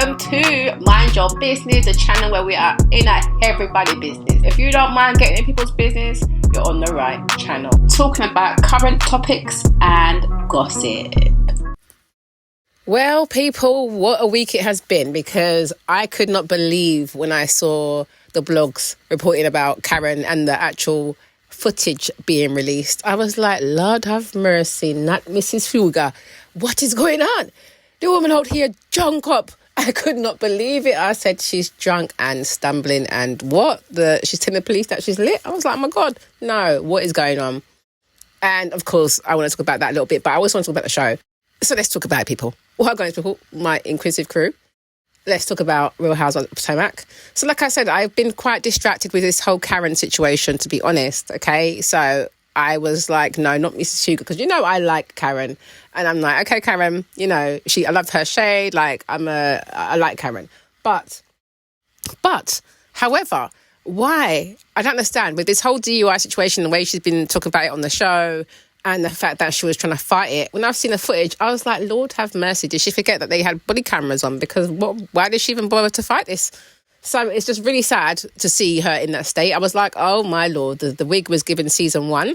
welcome to Mind Your Business, the channel where we are in everybody's business. If you don't mind getting in people's business, you're on the right channel. Talking about current topics and gossip. Well, people, what a week it has been, because I could not believe when I saw the blogs reporting about Karen and the actual footage being released. I was like, Lord have mercy, not Mrs. Fuga. What is going on? The woman out here drunk up. I could not believe it. I said she's drunk and stumbling and what? She's telling the police that she's lit? I was like, oh my God, no, what is going on? And of course, I want to talk about that a little bit, but I also want to talk about the show. So let's talk about it, people. Well, going people, my inquisitive crew. Let's talk about Real Housewives of Potomac. So like I said, I've been quite distracted with this whole Karen situation, to be honest, okay? So I was like, no, not Mrs. Hugo, because I like Karen. And I'm like, okay, Karen, I love her shade, like I like Karen. But, however, why? I don't understand. With this whole DUI situation, the way she's been talking about it on the show, and the fact that she was trying to fight it. When I've seen the footage, I was like, Lord have mercy. Did she forget that they had body cameras on? Because why did she even bother to fight this? So it's just really sad to see her in that state. I was like, oh my Lord, the wig was given season 1.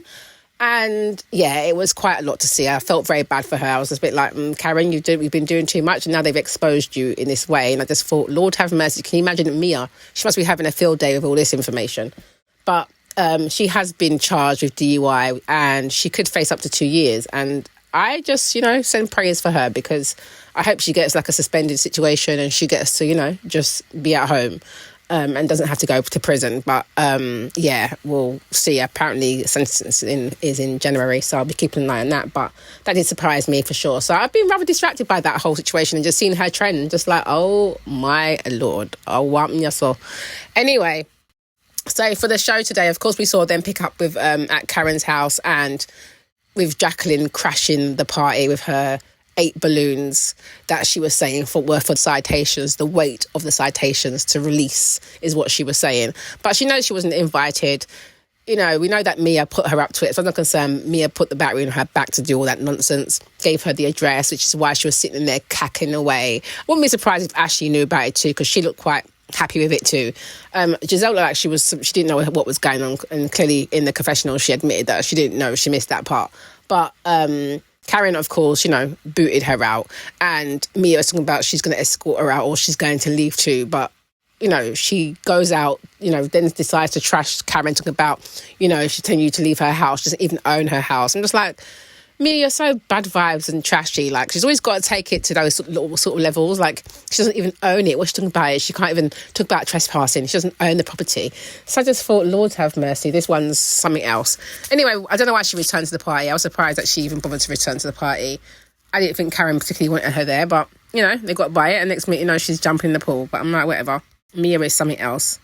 And yeah, it was quite a lot to see. I felt very bad for her. I was just a bit like, Karen, you've been doing too much, and now they've exposed you in this way. And I just thought, Lord have mercy. Can you imagine Mia? She must be having a field day with all this information. But she has been charged with DUI and she could face up to 2 years. And I just, send prayers for her, because I hope she gets like a suspended situation and she gets to, just be at home and doesn't have to go to prison. But yeah, we'll see. Apparently sentence is in January, so I'll be keeping an eye on that. But that did surprise me for sure. So I've been rather distracted by that whole situation and just seeing her trend, just like, oh my Lord, oh wow, anyway. So for the show today, of course, we saw them pick up with at Karen's house, and with Jacqueline crashing the party with her 8 balloons that she was saying were for citations. The weight of the citations to release is what she was saying. But she knows she wasn't invited. We know that Mia put her up to it. As far as I'm concerned, Mia put the battery in her back to do all that nonsense, gave her the address, which is why she was sitting there cackling away. I wouldn't be surprised if Ashley knew about it too, because she looked quite happy with it too. Gizelle looked like she didn't know what was going on, and clearly in the confessional she admitted that she didn't know, she missed that part. But Karen, of course, booted her out, and Mia was talking about she's going to escort her out, or she's going to leave too. But she goes out, then decides to trash Karen, talking about, she's telling you to leave her house, she doesn't even own her house. I'm just like, Mia, you're so bad vibes and trashy. Like, she's always got to take it to those sort of levels. Like, she doesn't even own it. What's she talking about it? She can't even talk about trespassing. She doesn't own the property. So I just thought, Lord have mercy, this one's something else. Anyway, I don't know why she returned to the party. I was surprised that she even bothered to return to the party. I didn't think Karen particularly wanted her there, but, they got by it. And next minute, she's jumping in the pool. But I'm like, whatever. Mia is something else.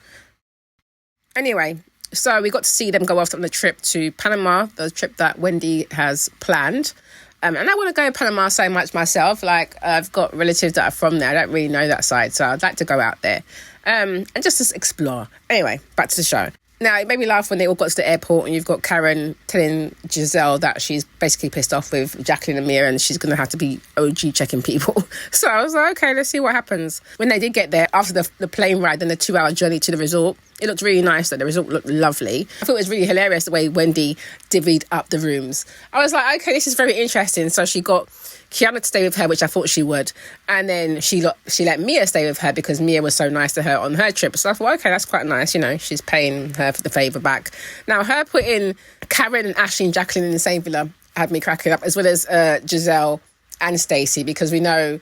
Anyway, so we got to see them go off on the trip to Panama, the trip that Wendy has planned. And I want to go to Panama so much myself. Like, I've got relatives that are from there. I don't really know that side, so I'd like to go out there and just to explore. Anyway, back to the show. Now, it made me laugh when they all got to the airport and you've got Karen telling Gizelle that she's basically pissed off with Jacqueline and Mia and she's going to have to be OG checking people. So I was like, okay, let's see what happens. When they did get there, after the plane ride and the 2-hour journey to the resort, it looked really nice. The resort looked lovely. I thought it was really hilarious the way Wendy divvied up the rooms. I was like, okay, this is very interesting. So she got Kiana to stay with her, which I thought she would. And then she let Mia stay with her because Mia was so nice to her on her trip. So I thought, okay, that's quite nice. She's paying her for the favour back. Now, her putting Karen and Ashley and Jacqueline in the same villa had me cracking up, as well as Gizelle and Stacey, because we know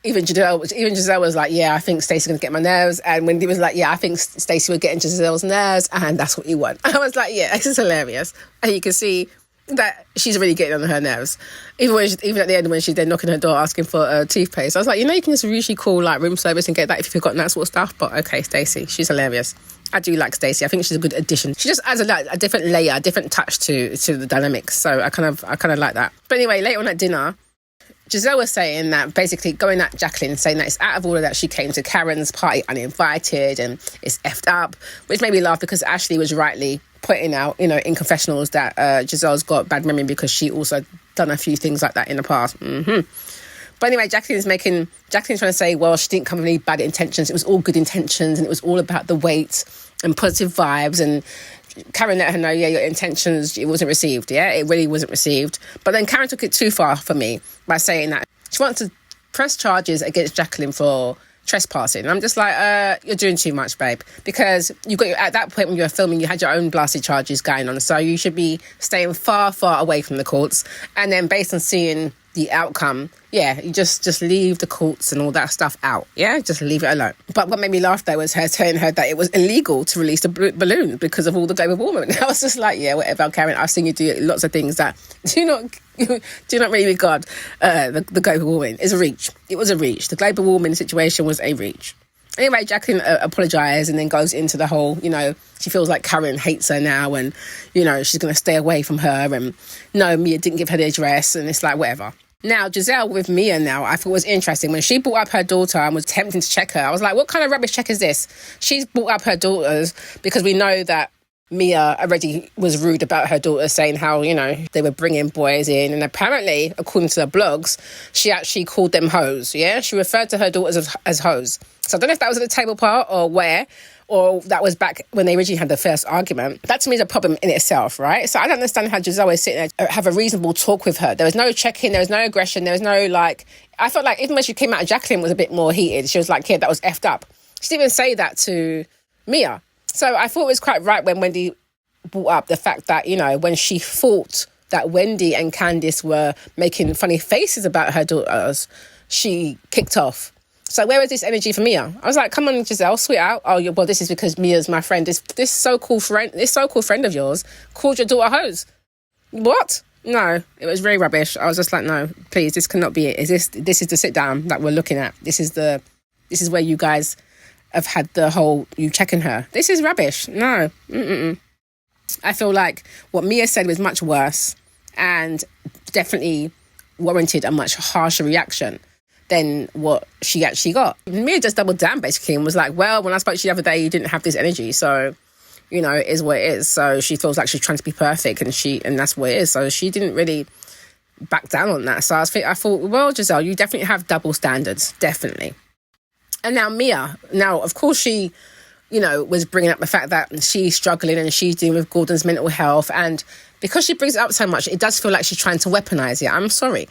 even Gizelle was like, yeah, I think Stacey's going to get my nerves. And Wendy was like, yeah, I think Stacey would get into Giselle's nerves. And that's what you want. I was like, yeah, this is hilarious. And you can see that she's really getting on her nerves. Even at the end when she's there knocking her door asking for toothpaste. I was like, you can just usually call like room service and get that if you've forgotten that sort of stuff. But okay, Stacey, she's hilarious. I do like Stacey. I think she's a good addition. She just adds a different layer, a different touch to the dynamics. So I kind of like that. But anyway, later on at dinner, Gizelle was saying that, basically going at Jacqueline, saying that it's out of order that she came to Karen's party uninvited and it's effed up, which made me laugh because Ashley was rightly pointing out, in confessionals that Giselle's got bad memory because she also done a few things like that in the past. But anyway, Jacqueline's trying to say, well, she didn't come with any bad intentions. It was all good intentions, and it was all about the weight and positive vibes. And Karen let her know, yeah, your intentions, it wasn't received. Yeah, it really wasn't received. But then Karen took it too far for me by saying that she wants to press charges against Jacqueline for trespassing. And I'm just like, you're doing too much, babe. Because at that point when you were filming, you had your own blasted charges going on. So you should be staying far, far away from the courts. And then based on seeing the outcome, yeah, you just leave the courts and all that stuff out. Yeah, just leave it alone. But what made me laugh though was her telling her that it was illegal to release the balloon because of all the global warming. I was just like, yeah, whatever, Karen. I've seen you do lots of things that do not really regard the global warming. It's a reach. It was a reach. The global warming situation was a reach. Anyway, Jacqueline apologised and then goes into the whole, she feels like Karen hates her now and, she's going to stay away from her and no, Mia didn't give her the address and it's like, whatever. Now, Gizelle with Mia now, I thought was interesting. When she brought up her daughter and was tempting to check her, I was like, what kind of rubbish check is this? She's brought up her daughters because we know that Mia already was rude about her daughter, saying how, they were bringing boys in. And apparently, according to the blogs, she actually called them hoes, yeah? She referred to her daughters as hoes. So I don't know if that was at the table part or where, or that was back when they originally had the first argument. That to me is a problem in itself, right? So I don't understand how Gizelle was sitting there, have a reasonable talk with her. There was no check-in, there was no aggression, there was no, I felt like even when she came out, Jacqueline was a bit more heated. She was like, yeah, that was effed up. She didn't even say that to Mia. So I thought it was quite right when Wendy brought up the fact that, when she thought that Wendy and Candice were making funny faces about her daughters, she kicked off. So where was this energy for Mia? I was like, come on, Gizelle, sweet out. Oh, well, this is because Mia's my friend. This so-called friend of yours called your daughter hoes. What? No, it was very rubbish. I was just like, no, please, this cannot be it. This is the sit down that we're looking at. This is where you guys have had the whole you checking her. This is rubbish. No. I feel like what Mia said was much worse and definitely warranted a much harsher reaction than what she actually got. Mia just doubled down basically and was like, well, when I spoke to you the other day, you didn't have this energy. So, it is what it is. So she feels like she's trying to be perfect and that's what it is. So she didn't really back down on that. So I thought, well, Gizelle, you definitely have double standards. Definitely. And now Mia, of course she, was bringing up the fact that she's struggling and she's dealing with Gordon's mental health. And because she brings it up so much, it does feel like she's trying to weaponize it. I'm sorry.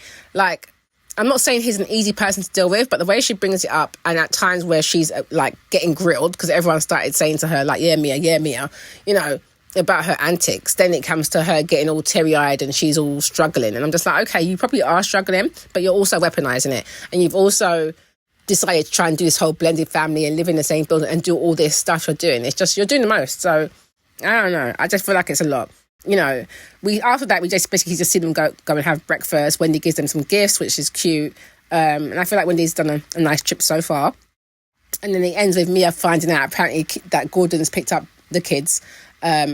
I'm not saying he's an easy person to deal with, but the way she brings it up and at times where she's getting grilled because everyone started saying to her yeah, Mia, about her antics. Then it comes to her getting all teary-eyed and she's all struggling. And I'm just like, okay, you probably are struggling, but you're also weaponizing it. And you've also decided to try and do this whole blended family and live in the same building and do all this stuff you're doing. It's just, you're doing the most. So, I don't know. I just feel like it's a lot. After that, we just basically just see them go and have breakfast. Wendy gives them some gifts, which is cute. And I feel like Wendy's done a nice trip so far. And then it ends with Mia finding out apparently that Gordon's picked up the kids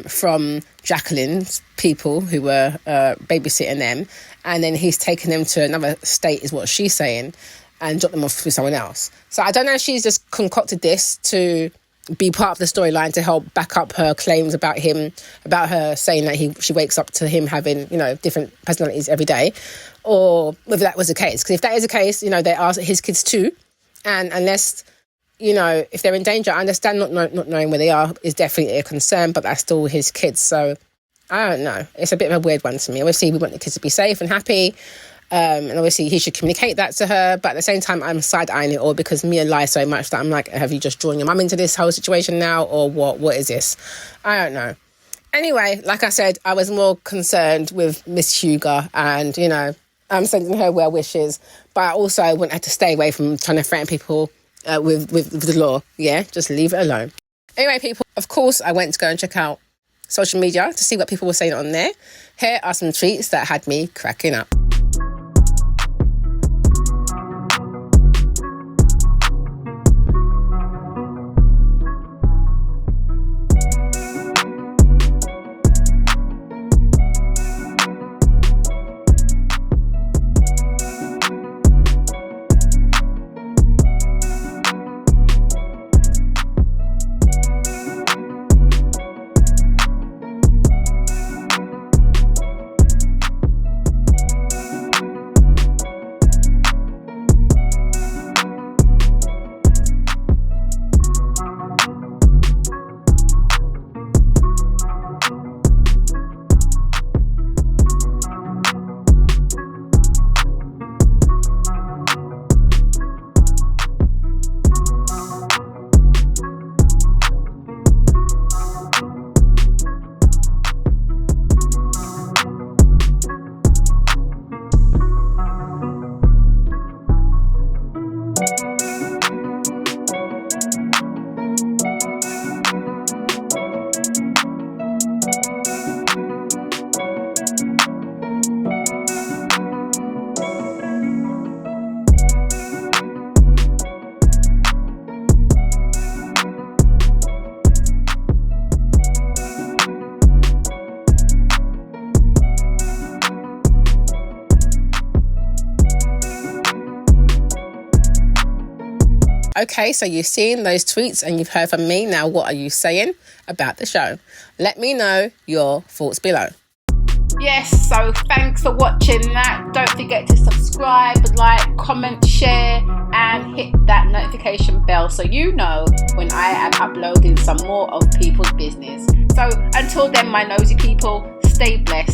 from Jacqueline's people who were babysitting them. And then he's taken them to another state, is what she's saying, and dropped them off with someone else. So I don't know if she's just concocted this to be part of the storyline to help back up her claims about him, about her saying that she wakes up to him having, different personalities every day, or whether that was the case. Because if that is the case, they are his kids too. And unless, if they're in danger, I understand not knowing where they are is definitely a concern, but that's still his kids. So I don't know. It's a bit of a weird one to me. Obviously, we want the kids to be safe and happy. And obviously he should communicate that to her, but at the same time I'm side-eyeing it all because Mia lies so much that I'm like, have you just drawn your mum into this whole situation now, or what is this? I don't know. Anyway, like I said, I was more concerned with Miss Hugo and I'm sending her well wishes, but I also want her to stay away from trying to threaten people with the law. Yeah, just leave it alone. Anyway, people, of course I went to go and check out social media to see what people were saying on there. Here are some tweets that had me cracking up. Okay, so you've seen those tweets and you've heard from me. Now, what are you saying about the show? Let me know your thoughts below. Yes, so thanks for watching that. Don't forget to subscribe, like, comment, share, and hit that notification bell so you know when I am uploading some more of people's business. So until then, my nosy people, stay blessed.